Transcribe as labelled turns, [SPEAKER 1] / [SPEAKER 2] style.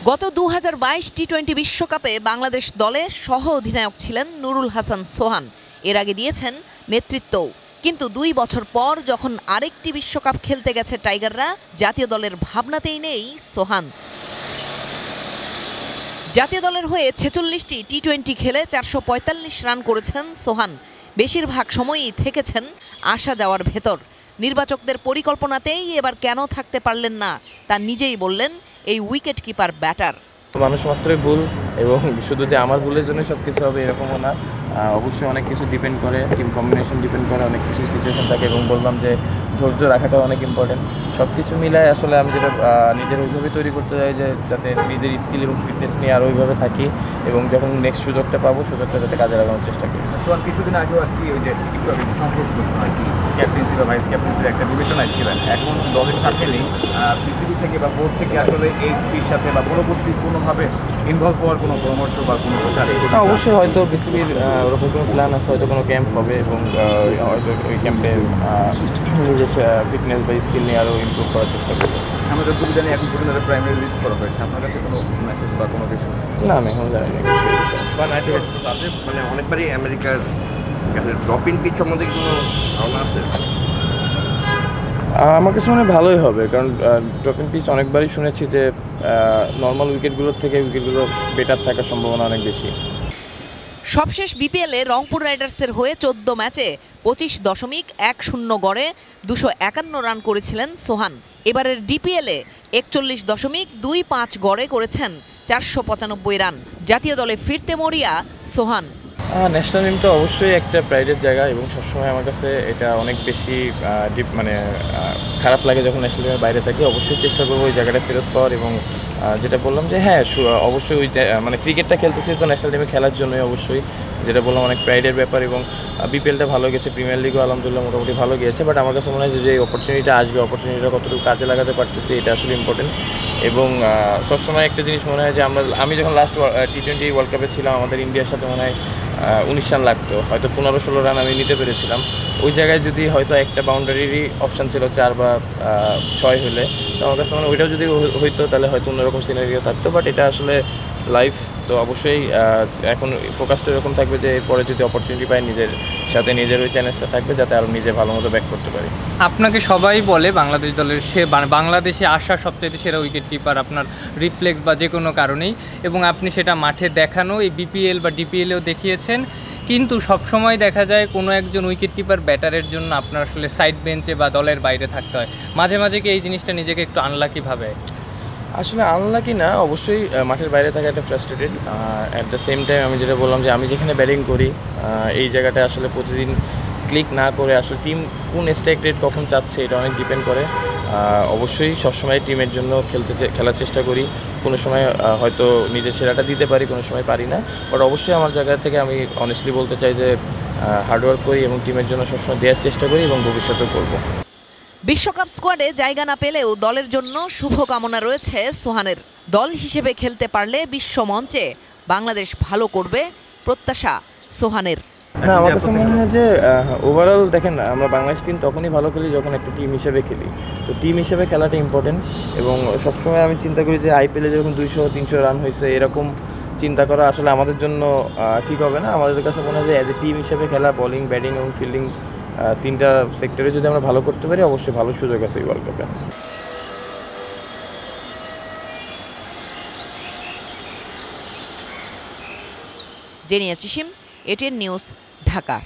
[SPEAKER 1] গত ২০২২ টি-20 বিশ্বকাপে বাংলাদেশ দলে সহ অধিনায়ক ছিলেন নুরুল হাসান সোহান। এর আগে দিয়েছেন নেতৃত্বও। কিন্তু ২ বছর পর যখন আরেকটি বিশ্বকাপ খেলতে গেছে টাইগাররা, জাতীয় দলের ভাবনাতেই নেই সোহান। জাতীয় দলের হয়ে ৪৬টি টি-20 খেলে ৪৪৫ রান করেছেন সোহান। বেশিরভাগ সময়ই থেকেছেন আসা যাওয়ার ভেতর। নির্বাচকদের পরিকল্পনাতেই এবার কেন থাকতে পারলেন না তা নিজেই বললেন এই উইকেট কিপার ব্যাটার।
[SPEAKER 2] মানুষ মাত্রই ভুল, এবং শুধু যে আমার ভুলের জন্য সব কিছু হবে এরকমও না। অবশ্যই অনেক কিছু ডিপেন্ড করে, টিম কম্বিনেশন ডিপেন্ড করে, অনেক কিছু সিচুয়েশন থাকে, এবং বললাম যে ধৈর্য রাখাটা অনেক ইম্পর্টেন্ট। সব কিছু মিলায় আসলে আমি যেটা নিজের ওইভাবে তৈরি করতে চাই যে যাতে নিজের স্কিল এবং ফিটনেস নিয়ে আরও ওইভাবে থাকি, এবং যখন নেক্সট সুযোগটা পাবো সুযোগটা যাতে কাজে লাগানোর চেষ্টা করি।
[SPEAKER 3] কিছুদিন আগেও আর কি ওই যে সম্পর্ক আর কি ক্যাপ্টেন্সি বা ভাইস ক্যাপ্টেন্সির একটা বিবেচনায় ছিলেন, এখন দলের সাথে নেই। পিসিবি থেকে বা বোর্ড থেকে আসলে এইচপির সাথে বা পরবর্তী কোনোভাবে ইনভলভ হওয়ার কোনো পরামর্শ বা কোনো প্রচার?
[SPEAKER 2] অবশ্যই হয়তো বিসিবির ওরকম কোনো প্ল্যান আছে, হয়তো কোনো ক্যাম্প হবে, এবং হয়তো ওই ক্যাম্পে নিজের ফিটনেস বা স্কিল নিয়ে আরও ইমপ্রুভ করার চেষ্টা করবো।
[SPEAKER 3] আমরা যতটুকু জানি এখন পর্যন্ত প্রাইমারি লিস্ট করা হয়েছে, আপনার কাছে কোনো মেসেজ বা কোনো কিছু?
[SPEAKER 2] না, আমি এখন জানি না কিছু।
[SPEAKER 4] তাদের মানে অনেকবারই আমেরিকার ড্রপ ইন পিচ সম্বন্ধে কোনো ধারণা আছে?
[SPEAKER 2] আমার কাছে মনে ভালোই হবে, কারণ ড্রপ ইন পিচ অনেকবারই শুনেছি যে নর্মাল উইকেটগুলোর থেকে উইকেটগুলো বেটার থাকার সম্ভাবনা অনেক বেশি।
[SPEAKER 1] সবশেষ বিপিএলে রংপুর রাইডার্সের হয়ে ১৪ ম্যাচে ২৫.১০ গড়ে ২৫১ রান করেছিলেন সোহান। এবারের ডিপিএলে ৪১.২৫ গড়ে করেছেন ৪৯৫ রান। জাতীয় দলে ফিরতে মরিয়া সোহান।
[SPEAKER 2] ন্যাশনাল টিম তো অবশ্যই একটা প্রাইডের জায়গা, এবং সবসময় আমার কাছে এটা অনেক বেশি খারাপ লাগে যখন ন্যাশনাল টিমের বাইরে থাকি। অবশ্যই চেষ্টা করবো ওই জায়গাটা ফেরত পাওয়ার, এবং যেটা বললাম যে হ্যাঁ অবশ্যই ওই ক্রিকেটটা খেলতেছি তো ন্যাশনাল টিমে খেলার জন্যই, অবশ্যই যেটা বললাম অনেক প্রাইডের ব্যাপার। এবং বিপিএলটা ভালো গেছে, প্রিমিয়ার লিগও আলহামদুলিল্লাহ মোটামুটি ভালো গিয়েছে, বাট আমার কাছে মনে হয় যে অপরচুনিটিটা আসবে, অপরচুনিটিটা কতটুকু কাজে লাগাতে পারতেছি এটা আসলে ইম্পর্টেন্ট। এবং সবসময় একটা জিনিস মনে হয় যে আমি যখন লাস্ট টি-20 ওয়ার্ল্ড কাপে ছিলাম, আমাদের ইন্ডিয়ার সাথে মনে হয় ১৯ রান লাগতো, হয়তো ১৫-১৬ রান আমি নিতে পেরেছিলাম। ওই জায়গায় যদি হয়তো একটা বাউন্ডারিরই অপশান ছিল ৪ বা ৬ হলে, তো আমার কাছে মানে ওইটাও যদি হইতো তাহলে হয়তো অন্যরকম সিনারিও থাকতো, বাট এটা আসলে লাইফ। তো অবশ্যই এখন ফোকাসটা এরকম থাকবে যে এরপরে যদি অপরচুনিটি পাই নিজের সাথে নিজের ওই চ্যালেঞ্জটা থাকবে যাতে আরও নিজে ভালো মতো ব্যাক করতে পারি।
[SPEAKER 5] আপনাকে সবাই বলে বাংলাদেশ দলের বাংলাদেশে আসা সবচেয়ে সেরা উইকেট কিপার আপনার রিফ্লেক্স বা যে কোনো কারণেই, এবং আপনি সেটা মাঠে দেখানো এই বিপিএল বা ডিপিএলেও দেখিয়েছেন। কিন্তু সবসময় দেখা যায় কোনো একজন উইকেট কিপার ব্যাটারের জন্য আপনার আসলে সাইড বেঞ্চে বা দলের বাইরে থাকতে হয়। মাঝে মাঝে কি এই জিনিসটা নিজেকে একটু আনলাকি ভাবে?
[SPEAKER 2] আসলে আনলাকি না, অবশ্যই মাঠের বাইরে থাকা একটা frustrated. At the same time আমি যেটা বললাম যে আমি যেখানে ব্যাটিং করি এই জায়গাটা আসলে প্রতিদিন ক্লিক না করে আসলে টিম কোন স্ট্রাইক রেট কখন চাচ্ছে এটা অনেক ডিপেন্ড করে। অবশ্যই সবসময় টিমের জন্য খেলার চেষ্টা করি। কোনো সময় হয়তো নিজের সেরাটা দিতে পারি, কোনো সময় পারি না, বাট অবশ্যই আমার জায়গা থেকে আমি অনেস্টলি বলতে চাই যে হার্ডওয়ার্ক করি এবং টিমের জন্য সবসময় দেওয়ার চেষ্টা করি, এবং ভবিষ্যতেও করব।
[SPEAKER 1] বিশ্বকাপ স্কোয়াডে জায়গা না পেলেও দলের জন্য শুভকামনা রয়েছে সোহানের। দল হিসেবে খেলতে পারলে বিশ্ব মঞ্চে বাংলাদেশ ভালো করবে প্রত্যাশা সোহানের।
[SPEAKER 2] না, আমার কাছে মনে হয় যে ওভারঅল দেখেন, আমরা বাংলাদেশ টিম তখনই ভালো খেলি যখন একটা টিম হিসেবে খেলি। তো টিম হিসেবে খেলাটা ইম্পর্টেন্ট, এবং সবসময় আমি চিন্তা করি যে আইপিএলে যখন 200-300 রান হয়েছে এরকম চিন্তা করা আসলে আমাদের জন্য ঠিক হবে না। আমাদের কাছে মনে হয় যে অ্যাজ এ টিম হিসেবে খেলা, বোলিং, ব্যাটিং এবং ফিল্ডিং তিনটা সেক্টরে যদি আমরা ভালো করতে পারি অবশ্যই ভালো সুযোগ আছে এই ওয়ার্ল্ড কাপে।
[SPEAKER 1] জেনিয়া চিশিম, এটিএন নিউজ, ঢাকা।